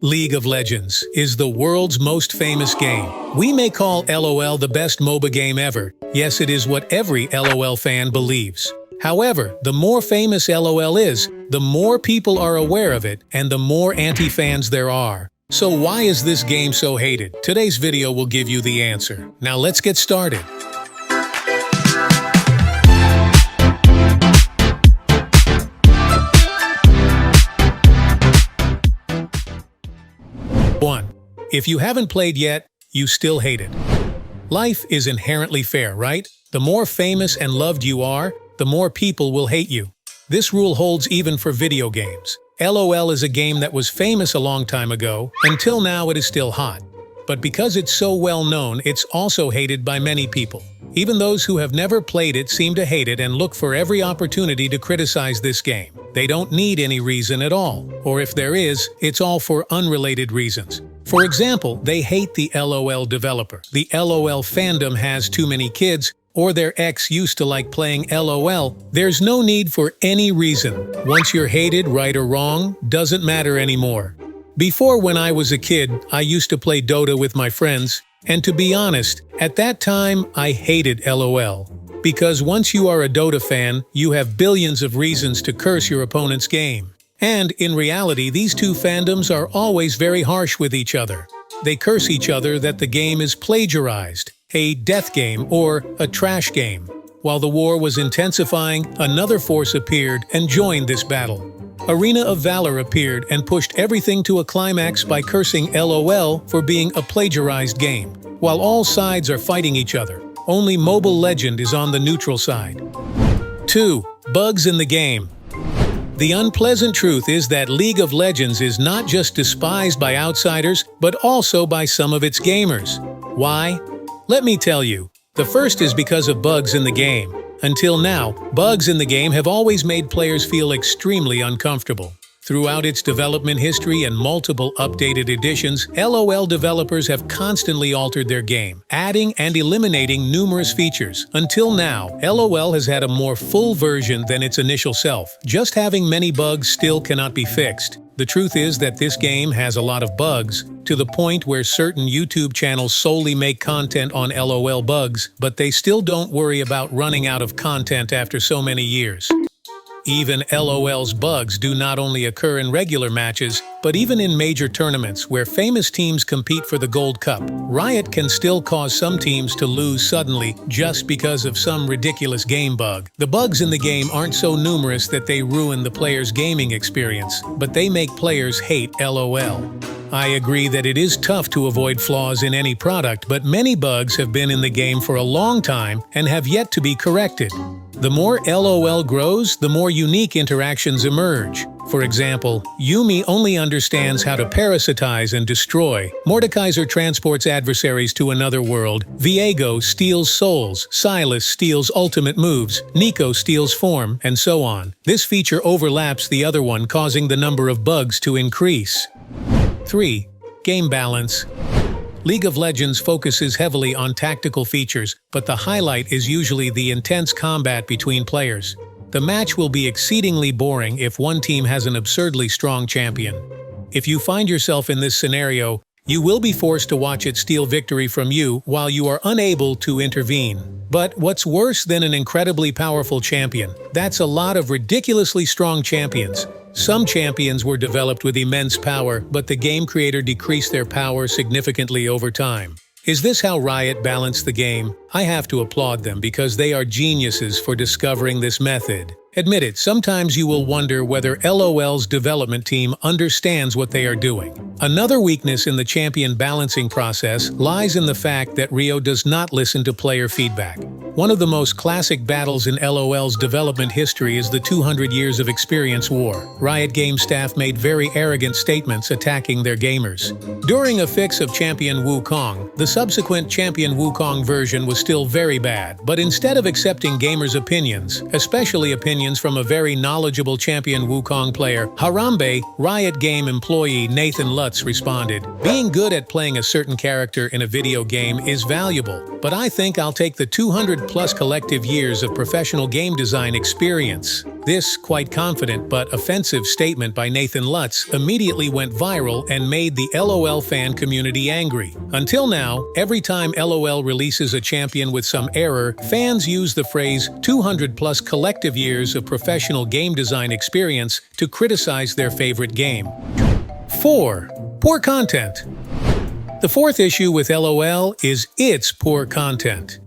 League of Legends is the world's most famous game. We may call LOL the best MOBA game ever. Yes, it is what every LOL fan believes. However, the more famous LOL is, the more people are aware of it and the more anti-fans there are. So why is this game so hated? Today's video will give you the answer. Now let's get started. One, if you haven't played yet, you still hate it. Life is inherently fair, right? The more famous and loved you are, the more people will hate you. This rule holds even for video games. LOL is a game that was famous a long time ago. Until now, it is still hot. But because it's so well known, it's also hated by many people. Even those who have never played it seem to hate it and look for every opportunity to criticize this game. They don't need any reason at all, or if there is, it's all for unrelated reasons. For example, they hate the LOL developer. The LOL fandom has too many kids, or their ex used to like playing LOL. There's no need for any reason. Once you're hated, right or wrong, doesn't matter anymore. Before, when I was a kid, I used to play Dota with my friends, and to be honest, at that time, I hated LOL. Because once you are a Dota fan, you have billions of reasons to curse your opponent's game. And in reality, these two fandoms are always very harsh with each other. They curse each other that the game is plagiarized, a death game, or a trash game. While the war was intensifying, another force appeared and joined this battle. Arena of Valor appeared and pushed everything to a climax by cursing LOL for being a plagiarized game. While all sides are fighting each other, only Mobile Legend is on the neutral side. 2. Bugs in the game. The unpleasant truth is that League of Legends is not just despised by outsiders, but also by some of its gamers. Why? Let me tell you. The first is because of bugs in the game. Until now, bugs in the game have always made players feel extremely uncomfortable. Throughout its development history and multiple updated editions, LOL developers have constantly altered their game, adding and eliminating numerous features. Until now, LOL has had a more full version than its initial self. Just having many bugs still cannot be fixed. The truth is that this game has a lot of bugs, to the point where certain YouTube channels solely make content on LOL bugs, but they still don't worry about running out of content after so many years. Even LOL's bugs do not only occur in regular matches, but even in major tournaments where famous teams compete for the Gold Cup. Riot can still cause some teams to lose suddenly just because of some ridiculous game bug. The bugs in the game aren't so numerous that they ruin the player's gaming experience, but they make players hate LOL. I agree that it is tough to avoid flaws in any product, but many bugs have been in the game for a long time and have yet to be corrected. The more LOL grows, the more unique interactions emerge. For example, Yumi only understands how to parasitize and destroy. Mordekaiser transports adversaries to another world. Viego steals souls. Silas steals ultimate moves. Nico steals form, and so on. This feature overlaps the other one, causing the number of bugs to increase. 3. Game balance. League of Legends focuses heavily on tactical features, but the highlight is usually the intense combat between players. The match will be exceedingly boring if one team has an absurdly strong champion. If you find yourself in this scenario, you will be forced to watch it steal victory from you while you are unable to intervene. But what's worse than an incredibly powerful champion? That's a lot of ridiculously strong champions. Some champions were developed with immense power, but the game creator decreased their power significantly over time. Is this how Riot balanced the game? I have to applaud them because they are geniuses for discovering this method. Admit it, sometimes you will wonder whether LOL's development team understands what they are doing. Another weakness in the champion balancing process lies in the fact that Rio does not listen to player feedback. One of the most classic battles in LOL's development history is the 200 Years of Experience War. Riot Games staff made very arrogant statements attacking their gamers. During a fix of Champion Wukong, the subsequent Champion Wukong version was still very bad, but instead of accepting gamers' opinions, especially opinions from a very knowledgeable Champion Wukong player, Harambe, Riot Game employee Nathan Lutz responded, "Being good at playing a certain character in a video game is valuable, but I think I'll take the 200 200+ collective years of professional game design experience. This quite confident but offensive statement by Nathan Lutz immediately went viral and made the LOL fan community angry. Until now, every time LOL releases a champion with some error, fans use the phrase 200+ collective years of professional game design experience to criticize their favorite game. 4. Poor content. The fourth issue with LOL is its poor content.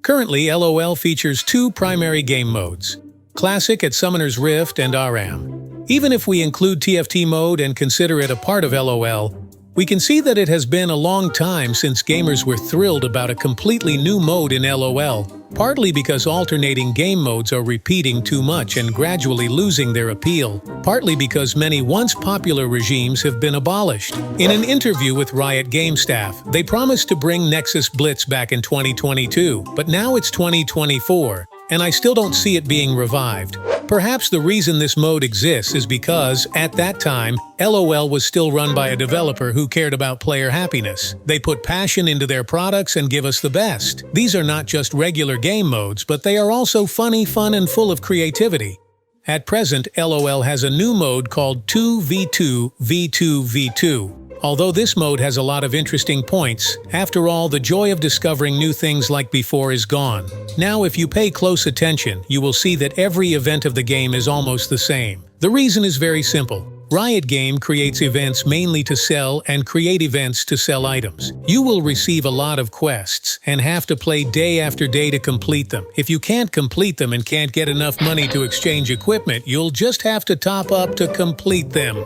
Currently, LOL features two primary game modes: Classic at Summoner's Rift and RM. Even if we include TFT mode and consider it a part of LOL, we can see that it has been a long time since gamers were thrilled about a completely new mode in LOL, partly because alternating game modes are repeating too much and gradually losing their appeal, partly because many once popular regimes have been abolished. In an interview with Riot Game staff, they promised to bring Nexus Blitz back in 2022, but now it's 2024, and I still don't see it being revived. Perhaps the reason this mode exists is because, at that time, LOL was still run by a developer who cared about player happiness. They put passion into their products and give us the best. These are not just regular game modes, but they are also funny, fun, and full of creativity. At present, LOL has a new mode called 2v2 v2v2. Although this mode has a lot of interesting points, after all, the joy of discovering new things like before is gone. Now, if you pay close attention, you will see that every event of the game is almost the same. The reason is very simple. Riot Game creates events mainly to sell and create events to sell items. You will receive a lot of quests and have to play day after day to complete them. If you can't complete them and can't get enough money to exchange equipment, you'll just have to top up to complete them.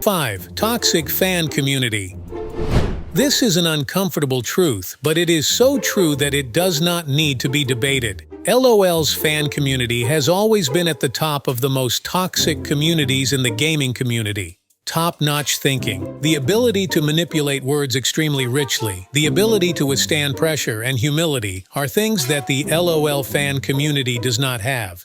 5. Toxic fan community. This is an uncomfortable truth, but it is so true that it does not need to be debated. LOL's fan community has always been at the top of the most toxic communities in the gaming community. Top-notch thinking, the ability to manipulate words extremely richly, the ability to withstand pressure, and humility are things that the LOL fan community does not have.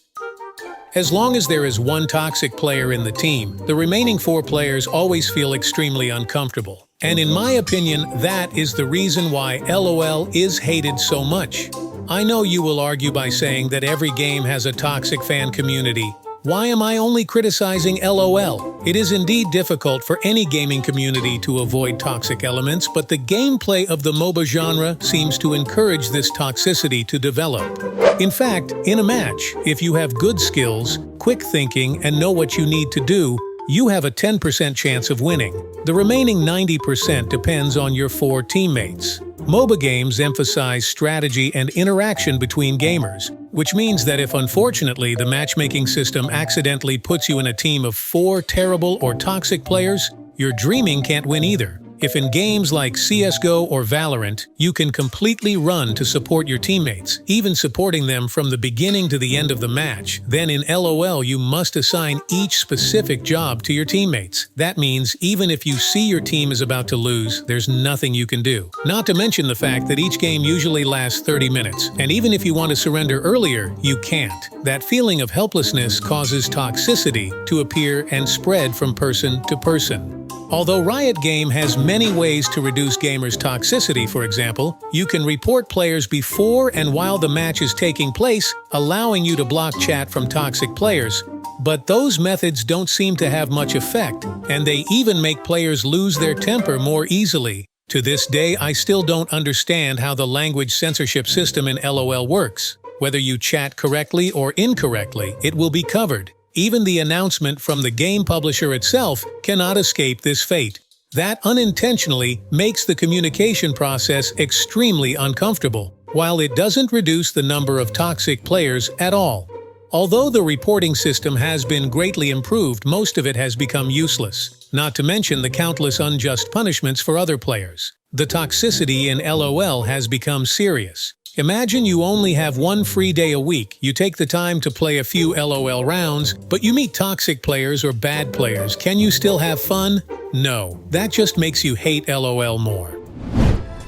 As long as there is one toxic player in the team, the remaining 4 players always feel extremely uncomfortable. And in my opinion, that is the reason why LOL is hated so much. I know you will argue by saying that every game has a toxic fan community. Why am I only criticizing LOL? It is indeed difficult for any gaming community to avoid toxic elements, but the gameplay of the MOBA genre seems to encourage this toxicity to develop. In fact, in a match, if you have good skills, quick thinking, and know what you need to do, you have a 10% chance of winning. The remaining 90% depends on your 4 teammates. MOBA games emphasize strategy and interaction between gamers, which means that if unfortunately the matchmaking system accidentally puts you in a team of 4 terrible or toxic players, your dreaming can't win either. If in games like CSGO or Valorant, you can completely run to support your teammates, even supporting them from the beginning to the end of the match, then in LOL you must assign each specific job to your teammates. That means even if you see your team is about to lose, there's nothing you can do. Not to mention the fact that each game usually lasts 30 minutes, and even if you want to surrender earlier, you can't. That feeling of helplessness causes toxicity to appear and spread from person to person. Although Riot Game has many ways to reduce gamers' toxicity, for example, you can report players before and while the match is taking place, allowing you to block chat from toxic players. But those methods don't seem to have much effect, and they even make players lose their temper more easily. To this day, I still don't understand how the language censorship system in LOL works. Whether you chat correctly or incorrectly, it will be covered. Even the announcement from the game publisher itself cannot escape this fate. That unintentionally makes the communication process extremely uncomfortable, while it doesn't reduce the number of toxic players at all. Although the reporting system has been greatly improved, most of it has become useless, not to mention the countless unjust punishments for other players. The toxicity in LOL has become serious. Imagine you only have one free day a week, you take the time to play a few LOL rounds, but you meet toxic players or bad players. Can you still have fun? No, that just makes you hate LOL more.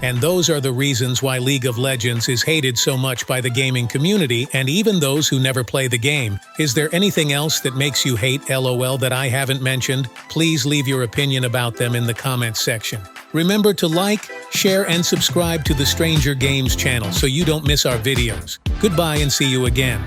And those are the reasons why League of Legends is hated so much by the gaming community and even those who never play the game. Is there anything else that makes you hate LOL that I haven't mentioned? Please leave your opinion about them in the comments section. Remember to like, share and subscribe to the Stranger Games channel so you don't miss our videos. Goodbye and see you again.